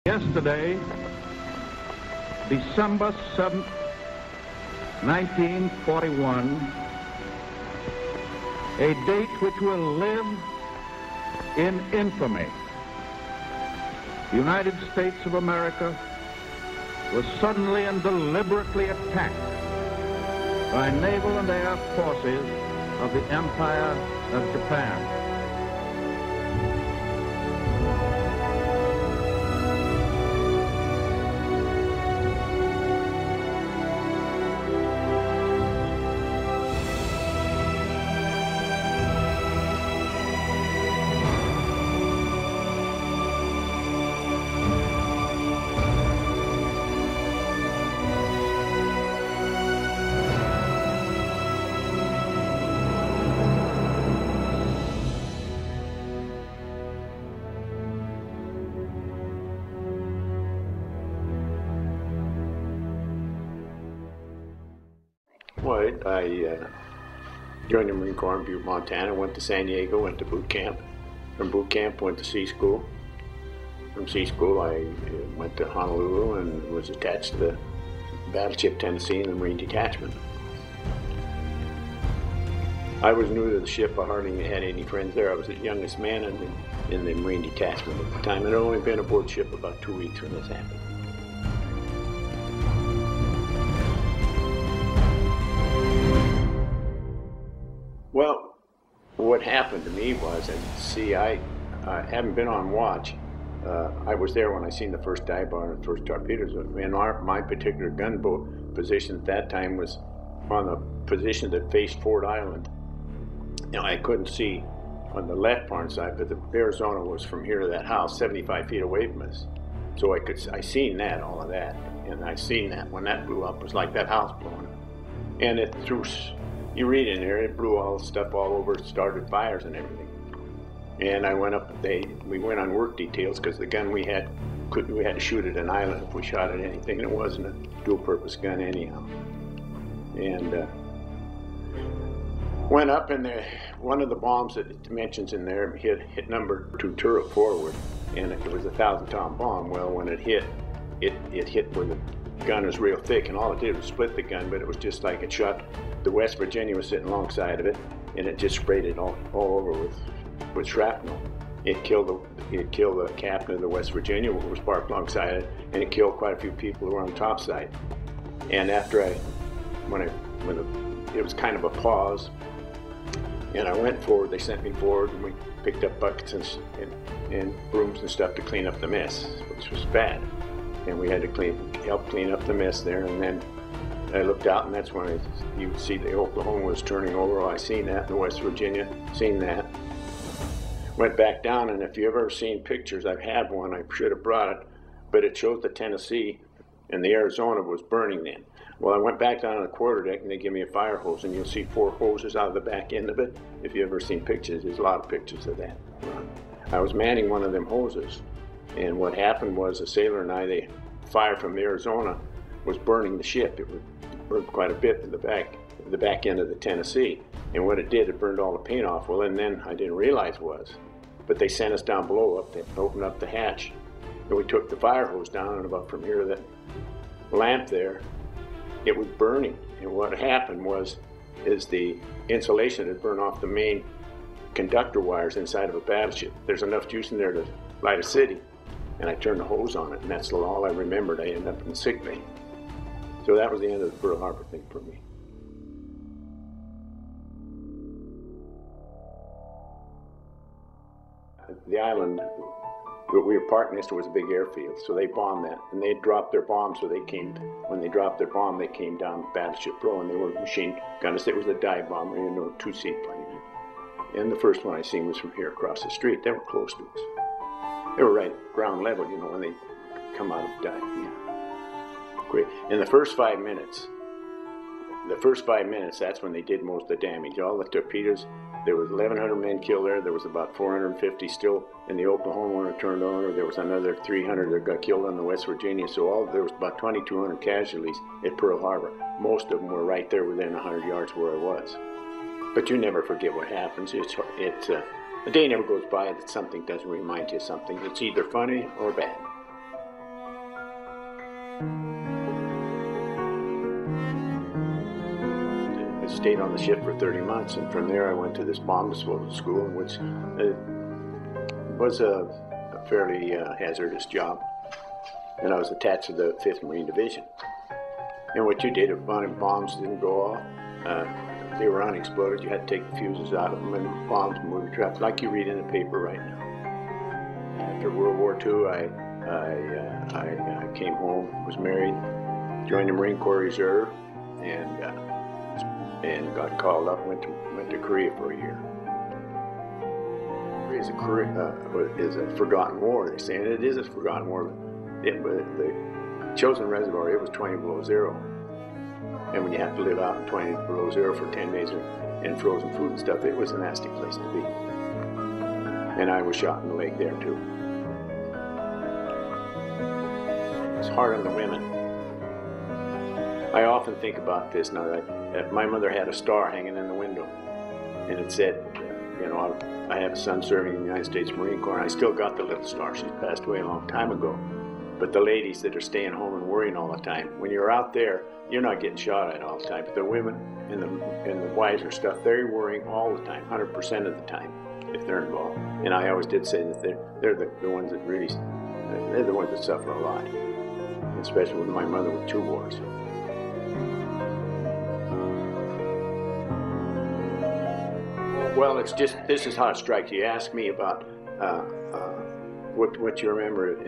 Yesterday, December 7th, 1941, a date which will live in infamy. The United States of America was suddenly and deliberately attacked by naval and air forces of the Empire of Japan. Well, I joined the Marine Corps in Butte, Montana, went to San Diego, went to boot camp. From boot camp, went to sea school. From sea school, I went to Honolulu and was attached to the Battleship Tennessee in the Marine Detachment. I was new to the ship. I hardly had any friends there. I was the youngest man in the Marine Detachment at the time, and I'd only been aboard ship about 2 weeks when this happened. Well, what happened to me was, I haven't been on watch. I was there when I seen the first dive bar and the first torpedoes. And my particular gunboat position at that time was on the position that faced Fort Island. Now, I couldn't see on the left-hand side, but the Arizona was from here to that house, 75 feet away from us. So I seen that, all of that. And I seen that when that blew up, it was like that house blowing up. And it threw, you read in there, it blew all the stuff all over, started fires and everything. And I went up, we went on work details because the gun we had to shoot at an island if we shot at anything. It wasn't a dual-purpose gun anyhow. And went up, and one of the bombs that it mentions in there hit number 2 turret forward, and it was a 1,000-ton bomb. Well, when it hit where the gun was real thick, and all it did was split the gun, but it was just like it shot. The West Virginia was sitting alongside of it, and it just sprayed it all over with shrapnel. It killed the captain of the West Virginia, who was parked alongside it, and it killed quite a few people who were on the top side. And after it was kind of a pause, and I went forward. They sent me forward, and we picked up buckets and brooms and stuff to clean up the mess, which was bad. And we had to help clean up the mess there. And then I looked out, and that's when you could see the Oklahoma was turning over. I seen that, in West Virginia, seen that. Went back down, and if you've ever seen pictures, I've had one, I should have brought it, but it shows the Tennessee, and the Arizona was burning then. Well, I went back down on the quarterdeck, and they gave me a fire hose, and you'll see 4 hoses out of the back end of it. If you've ever seen pictures, there's a lot of pictures of that. I was manning one of them hoses, and what happened was a sailor and I, the fire from the Arizona was burning the ship. It burned quite a bit to the back end of the Tennessee, and what it did, it burned all the paint off. Well, and then I didn't realize but they sent us down below, they opened up the hatch, and we took the fire hose down, and about from here to that lamp there, it was burning. And what happened is the insulation had burned off the main conductor wires inside of a battleship. There's enough juice in there to light a city, and I turned the hose on it, and that's all I remembered. I ended up in the sick bay. So that was the end of the Pearl Harbor thing for me. The island we were parked next to was a big airfield, so they bombed that, and they dropped their bomb. So when they dropped their bomb, they came down Battleship Row, and they were machine gunners. It was a dive bomber, you know, 2-seat plane. And the first one I seen was from here across the street. They were close to us. They were right ground level, you know, when they come out of dive. Yeah. Great. In the first 5 minutes, that's when they did most of the damage. All the torpedoes. There was 1,100 men killed there. There was about 450 still in the Oklahoma when it turned over. There was another 300 that got killed in the West Virginia. So there was about 2,200 casualties at Pearl Harbor. Most of them were right there within 100 yards where I was. But you never forget what happens. A day never goes by that something doesn't remind you of something. It's either funny or bad. stayed on the ship for 30 months, and from there I went to this bomb disposal school, which was a fairly hazardous job. And I was attached to the 5th Marine Division. And what you did, if one of the bombs didn't go off, they were unexploded, you had to take the fuses out of them, and the bombs moved trapped, like you read in the paper right now. After World War II, I came home, was married, joined the Marine Corps Reserve, and got called up, went to Korea for a year. Korea is a forgotten war, they say, and it is a forgotten war. The Chosin Reservoir, it was 20 below zero. And when you have to live out in 20 below zero for 10 days in frozen food and stuff, it was a nasty place to be. And I was shot in the leg there too. It's hard on the women. I often think about this now. That my mother had a star hanging in the window, and it said, you know, I have a son serving in the United States Marine Corps, and I still got the little star. She's passed away a long time ago. But the ladies that are staying home and worrying all the time, when you're out there, you're not getting shot at all the time. But the women and the wives and stuff, they're worrying all the time, 100% of the time, if they're involved. And I always did say that they're the ones that really, they're the ones that suffer a lot, especially with my mother with 2 wars. Well, it's just, this is how it strikes you. You ask me about what you remember,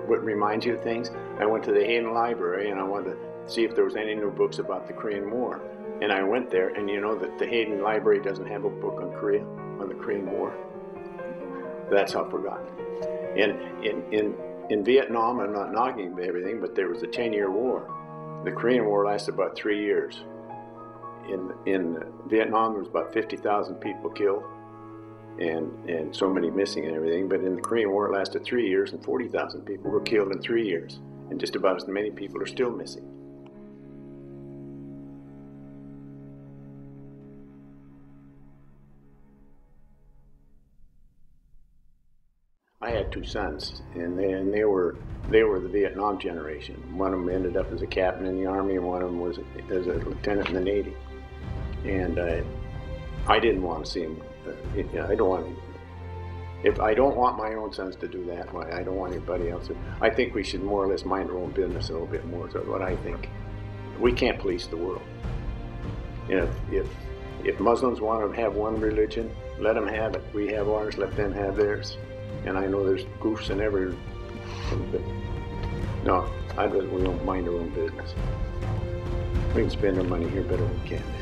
what reminds you of things. I went to the Hayden Library and I wanted to see if there was any new books about the Korean War. And I went there, and you know that the Hayden Library doesn't have a book on Korea, on the Korean War. That's how forgotten. In Vietnam, I'm not knocking everything, but there was a 10-year war. The Korean War lasted about 3 years. In Vietnam, there was about 50,000 people killed, and so many missing and everything. But in the Korean War, it lasted 3 years, and 40,000 people were killed in 3 years, and just about as many people are still missing. I had 2 sons, and they were the Vietnam generation. One of them ended up as a captain in the Army, and one of them was as a lieutenant in the Navy. And I didn't want to see him. I don't want my own sons to do that. I don't want anybody else to. I think we should more or less mind our own business a little bit more. Is what I think. We can't police the world. If Muslims want to have one religion, let them have it. We have ours. Let them have theirs. And I know there's goofs in every. No, I'd rather we don't mind our own business. We can spend our money here better than we can there.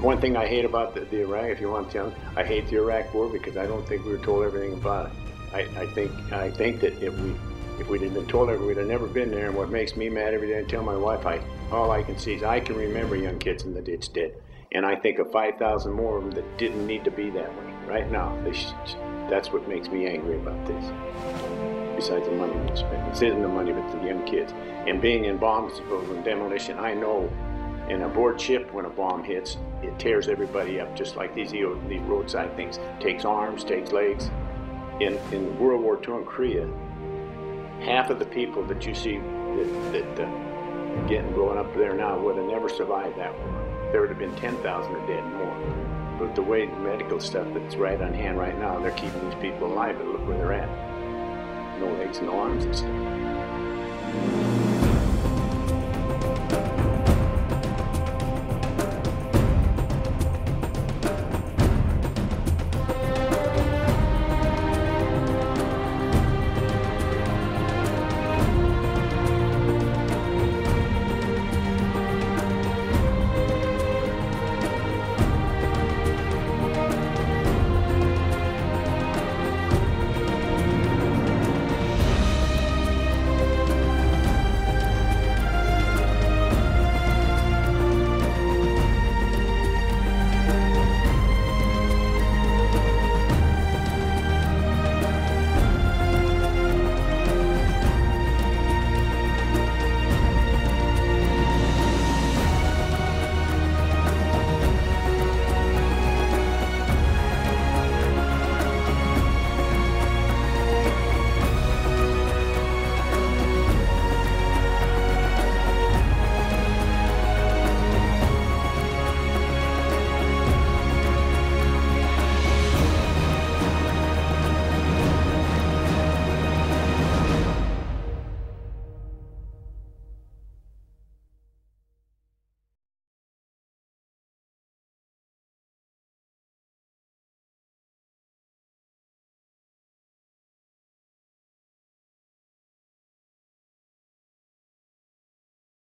One thing I hate about the Iraq, if you want to tell me, I hate the Iraq War because I don't think we were told everything about it. I think that if we'd have been told everything, we'd have never been there. And what makes me mad every day, I tell my wife, all I can see is I can remember young kids in the ditch dead. And I think of 5,000 more of them that didn't need to be that way. Right now, that's what makes me angry about this. Besides the money we spend. It isn't the money, but the young kids. And being in bomb disposal and demolition, I know in a board ship, when a bomb hits, it tears everybody up, just like these roadside things. Takes arms, takes legs. In World War II in Korea, half of the people that you see that getting blown up there now would have never survived that war. There would have been 10,000 or dead more. But the way the medical stuff that's right on hand right now, they're keeping these people alive, but look where they're at. No legs, no arms and stuff.